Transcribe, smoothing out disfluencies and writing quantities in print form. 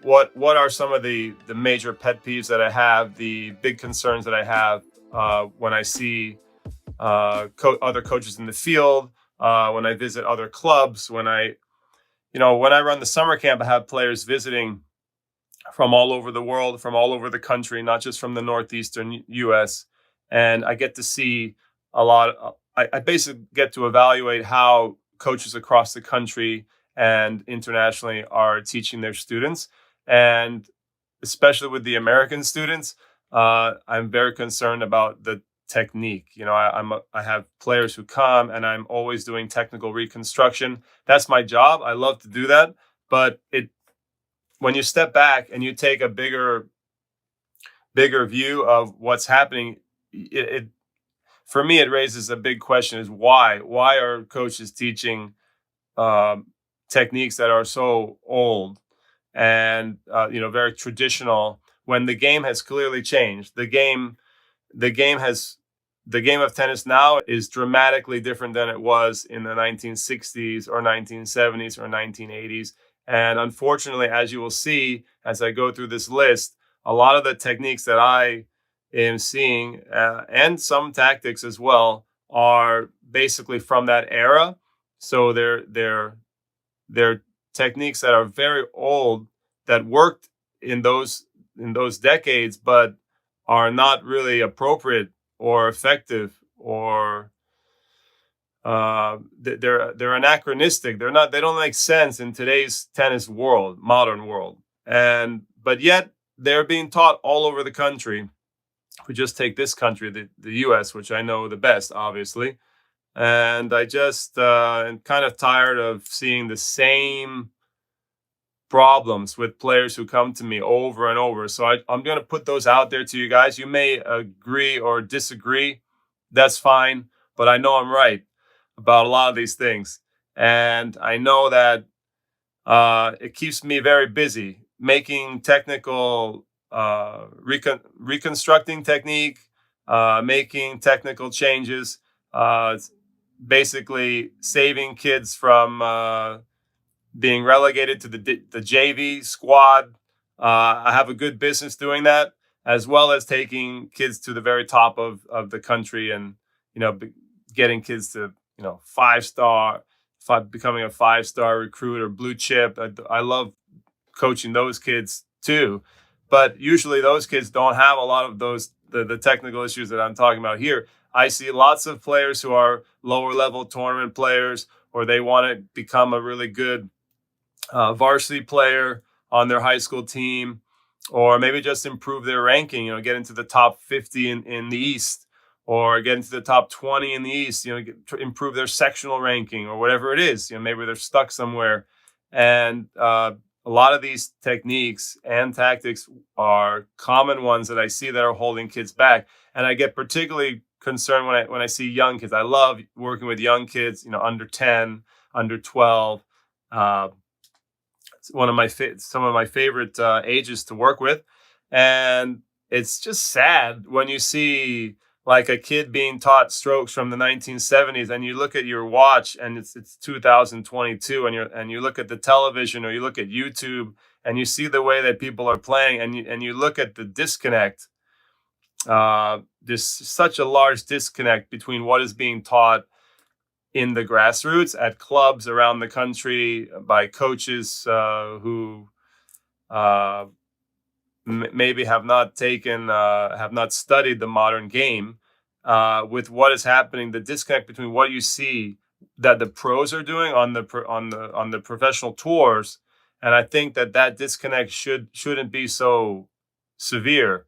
what are some of the major pet peeves that I have, the big concerns that I have when I see other coaches in the field, when I visit other clubs, when I run the summer camp, I have players visiting from all over the world, from all over the country, not just from the northeastern U.S. And I get to see a lot. I basically get to evaluate how coaches across the country and internationally are teaching their students, and especially with the American students, I'm very concerned about the technique. I have players who come, and I'm always doing technical reconstruction. That's my job. I love to do that, but it when you step back and you take a bigger view of what's happening, it for me it raises a big question: is why are coaches teaching um, techniques that are so old and very traditional when the game has clearly changed? The game of tennis now is dramatically different than it was in the 1960s or 1970s or 1980s. And unfortunately, as you will see as I go through this list, a lot of the techniques that I am seeing, and some tactics as well, are basically from that era. So they're techniques that are very old, that worked in those decades, but are not really appropriate or effective, or they're anachronistic. They don't make sense in today's tennis world, modern world. And but yet they're being taught all over the country. If we just take this country, the US, which I know the best, obviously. And I just am kind of tired of seeing the same problems with players who come to me over and over. So I'm going to put those out there to you guys. You may agree or disagree. That's fine. But I know I'm right about a lot of these things. And I know that it keeps me very busy making technical, reconstructing technique, making technical changes, basically saving kids from being relegated to the JV squad. I have a good business doing that, as well as taking kids to the very top of the country, and getting kids to 5-star, becoming a 5-star recruit or blue chip. I love coaching those kids too, but usually those kids don't have a lot of the technical issues that I'm talking about here. I see lots of players who are lower level tournament players, or they want to become a really good varsity player on their high school team, or maybe just improve their ranking, get into the top 50 in the East, or get into the top 20 in the East, improve their sectional ranking or whatever it is. Maybe they're stuck somewhere. And a lot of these techniques and tactics are common ones that I see that are holding kids back. And I get particularly concerned when I see young kids. I love working with young kids, under 10, under 12. It's some of my favorite ages to work with. And it's just sad when you see like a kid being taught strokes from the 1970s, and you look at your watch and it's 2022, and you look at the television, or you look at YouTube, and you see the way that people are playing, and you look at the disconnect. There's such a large disconnect between what is being taught in the grassroots at clubs around the country by coaches who maybe have not studied the modern game, with what is happening. The disconnect between what you see that the pros are doing on the professional tours, and I think that disconnect shouldn't be so severe.